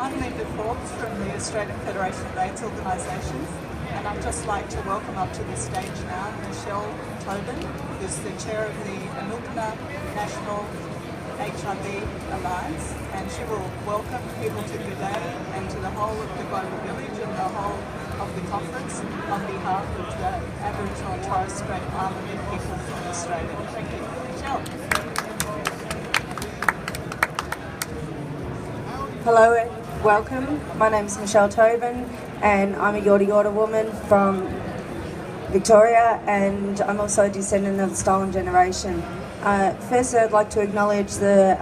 I'm Linda Forbes from the Australian Federation of AIDS Organisations, and I'd just like to welcome up to the stage now Michelle Tobin, who's the chair of the Anwernekenhe National HIV Alliance, and she will welcome people to today and to the whole of the global village and the whole of the conference on behalf of the Aboriginal and Torres Strait Islander people from Australia. Thank you. Michelle. Hello and welcome. My name is Michelle Tobin and I'm a Yorta Yorta woman from Victoria, and I'm also a descendant of the stolen generation. Firstly, I'd like to acknowledge the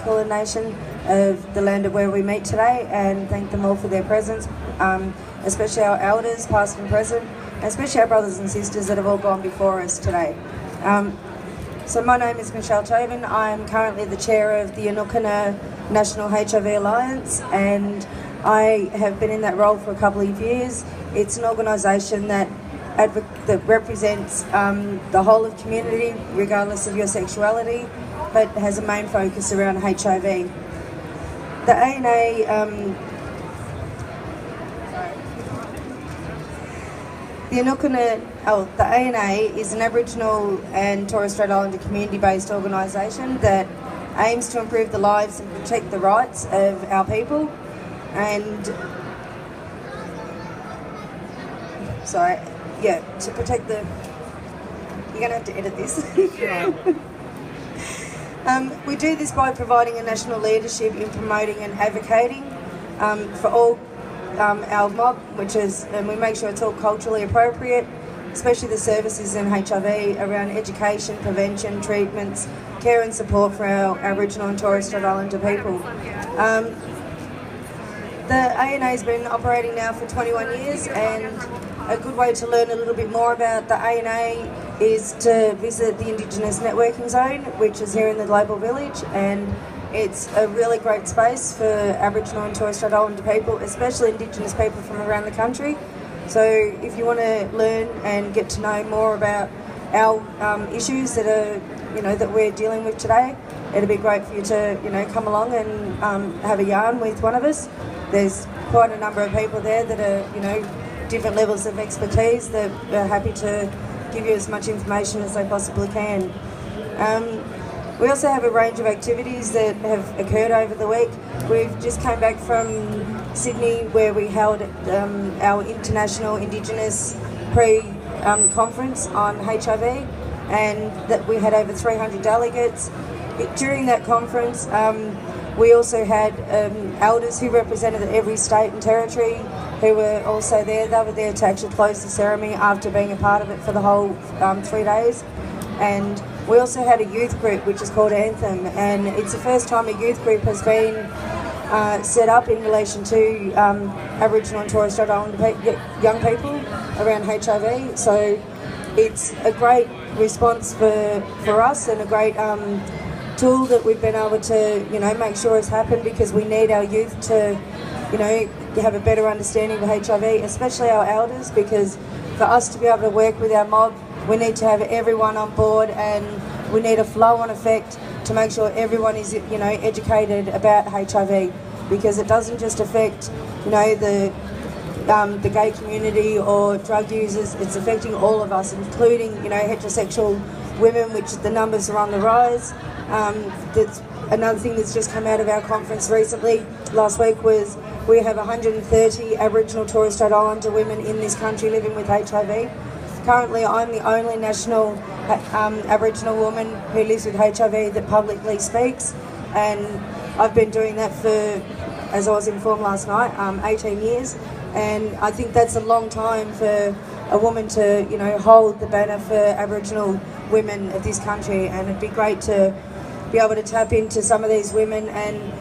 Kulin Nation of the land of where we meet today and thank them all for their presence, especially our elders, past and present, and especially our brothers and sisters that have all gone before us today. So my name is Michelle Tobin. I'm currently the chair of the Anwernekenhe National HIV Alliance, and I have been in that role for a couple of years. It's an organisation that represents the whole of community, regardless of your sexuality, but has a main focus around HIV. The ANA, the ANA is an Aboriginal and Torres Strait Islander community-based organisation that aims to improve the lives and protect the rights of our people. And to protect the. You're going to have to edit this. Yeah. We do this by providing a national leadership in promoting and advocating for all our mob, and we make sure it's all culturally appropriate, especially the services in HIV around education, prevention, treatments, care and support for our Aboriginal and Torres Strait Islander people. The ANA has been operating now for 21 years, and a good way to learn a little bit more about the ANA is to visit the Indigenous Networking Zone, which is here in the Global Village, and it's a really great space for Aboriginal and Torres Strait Islander people, especially Indigenous people from around the country. So if you want to learn and get to know more about our issues that are, that we're dealing with today, it'd be great for you to, come along and have a yarn with one of us. There's quite a number of people there that are, different levels of expertise that are happy to give you as much information as they possibly can. We also have a range of activities that have occurred over the week. We've just come back from Sydney, where we held our International Indigenous pre-conference on HIV, and that we had over 300 delegates. During that conference, we also had elders who represented every state and territory who were also there. They were there to actually close the ceremony after being a part of it for the whole 3 days. And we also had a youth group which is called Anthem, and it's the first time a youth group has been set up in relation to Aboriginal and Torres Strait Islander young people around HIV. So it's a great response for us, and a great tool that we've been able to make sure has happened, because we need our youth to have a better understanding of HIV, especially our elders, because for us to be able to work with our mob, we need to have everyone on board, and we need a flow-on effect to make sure everyone is educated about HIV, because it doesn't just affect the gay community or drug users. It's affecting all of us, including heterosexual women, which the numbers are on the rise. That's another thing that's just come out of our conference recently. Last week was we have 130 Aboriginal Torres Strait Islander women in this country living with HIV. Currently, I'm the only national Aboriginal woman who lives with HIV that publicly speaks, and I've been doing that for, as I was informed last night, 18 years, and I think that's a long time for a woman to, hold the banner for Aboriginal women of this country, and it'd be great to be able to tap into some of these women and,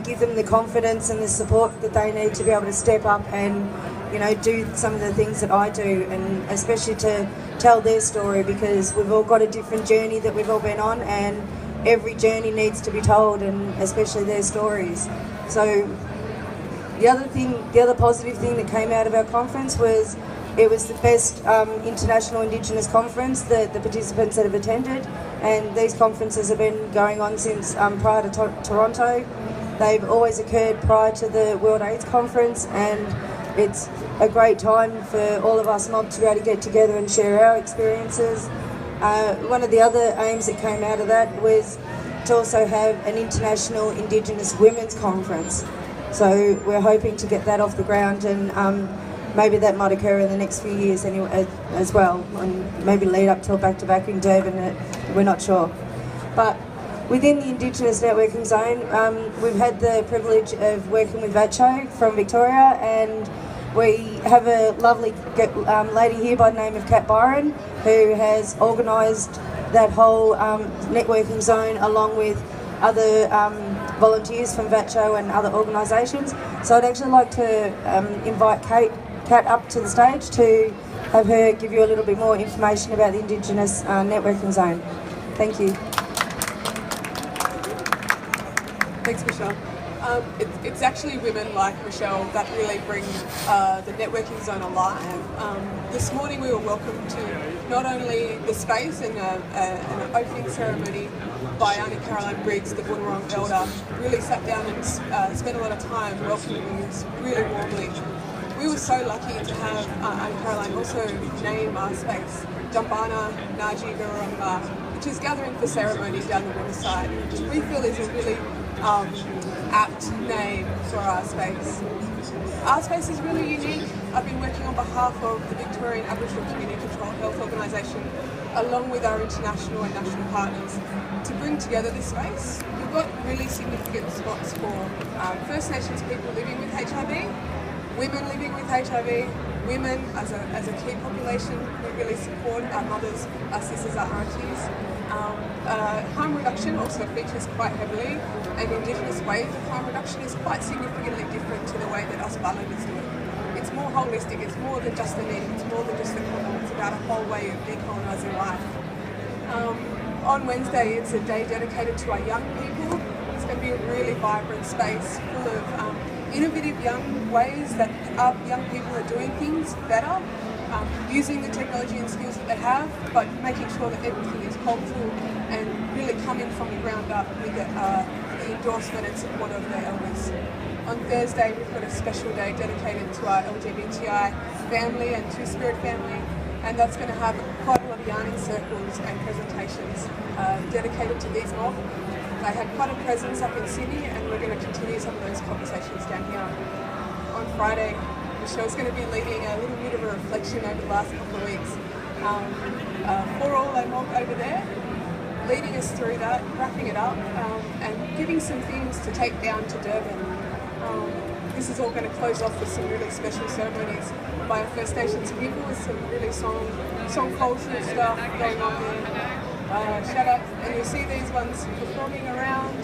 give them the confidence and the support that they need to be able to step up and, do some of the things that I do, and especially to tell their story, because we've all got a different journey that we've all been on, and every journey needs to be told, and especially their stories. So the other positive thing that came out of our conference was it was the best international Indigenous conference that the participants that have attended, and these conferences have been going on since prior to Toronto. They've always occurred prior to the World AIDS Conference, and it's a great time for all of us mob to be able to get together and share our experiences. One of the other aims that came out of that was to also have an International Indigenous Women's Conference. So we're hoping to get that off the ground, and maybe that might occur in the next few years anyway, as well, and maybe lead up to a back-to-back in Durban, we're not sure. But within the Indigenous Networking Zone, we've had the privilege of working with VACCHO from Victoria, and we have a lovely lady here by the name of Kat Byron, who has organised that whole networking zone along with other volunteers from VACCHO and other organisations. So I'd actually like to invite Kat up to the stage to have her give you a little bit more information about the Indigenous networking zone. Thank you. Thanks, Michelle. It's actually women like Michelle that really bring the networking zone alive. This morning we were welcomed to not only the space and an opening ceremony by Auntie Caroline Briggs, the Boonwurrung elder, really sat down and spent a lot of time welcoming us really warmly. We were so lucky to have Auntie Caroline also name our space Dambana Naji Virunga, which is gathering for ceremony down the waterside, which we feel is a really apt name for our space. Our space is really unique. I've been working on behalf of the Victorian Aboriginal Community Control Health Organisation, along with our international and national partners, to bring together this space. We've got really significant spots for First Nations people living with HIV, women living with HIV, women as a key population. We really support our mothers, our sisters, our aunties. Harm reduction also features quite heavily, and Indigenous ways of harm reduction is quite significantly different to the way that us Balinese do it. It's more holistic, it's more than just the needing, it's more than just the condom, it's about a whole way of decolonising life. On Wednesday, it's a day dedicated to our young people. It's going to be a really vibrant space full of innovative young ways that our young people are doing things better, using the technology and skills that they have, but making sure that everything is cultural and really coming from the ground up with the endorsement and support of their elders. On Thursday, we've got a special day dedicated to our LGBTI family and Two-Spirit family, and that's going to have quite a lot of yarning circles and presentations dedicated to these mob. They had quite a presence up in Sydney, and we're going to continue some of those conversations down here. On Friday, Michelle's going to be leading a little bit of a reflection over the last couple of weeks for all our mob over there, leading us through that, wrapping it up, and giving some things to take down to Durban. This is all going to close off with some really special ceremonies by our First Nations people, with some really song cultural stuff going on there. Shout out, and you'll see these ones performing around.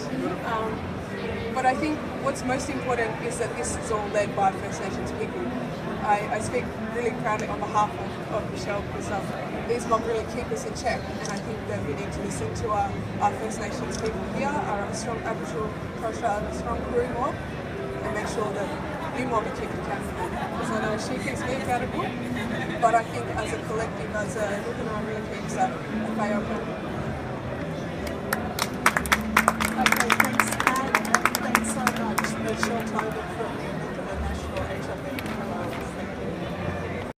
But I think what's most important is that this is all led by First Nations people. I speak really proudly on behalf of Michelle, because these mob really keep us in check, and I think that we need to listen to our First Nations people here, our strong Aboriginal culture, our strong Koori mob, and make sure that you mob are kept accountable. Because I know she keeps me accountable, but I think as a collective, as a Nukana really keeps a fair accountable. Okay, thanks so much, Michelle Tobin, for